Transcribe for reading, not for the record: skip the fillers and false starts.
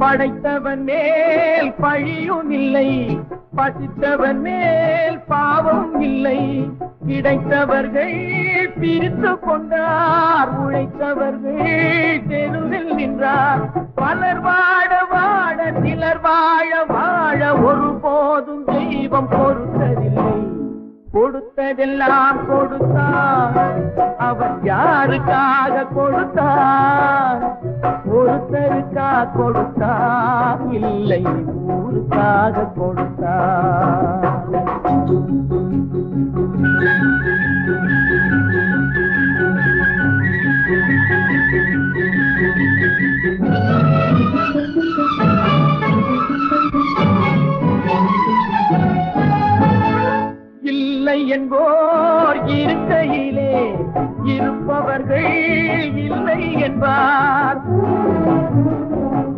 படைத்தவன் மேல் பழியும் இல்லை, பசித்தவன் மேல் பாவம் இல்லை. கிடைத்தவர்கள் பிரித்து கொண்டார், உழைத்தவர்கள் தெருவில் நின்றார். பலர் வாழ வாழ சிலர் வாழ வாழ ஒருபோதும் தெய்வம் பொறுத்ததில்லை. கொடுத்ததெல்லாம் கொடுத்தார், அவர் யாருக்காக கொடுத்தார்? ஒருத்தருக்காக கொடுத்தார், இல்லை ஊருக்காக கொடுத்தார். இல்லை என்போர் இருக்கையிலே இருப்பவர்கள் இல்லை என்பார்.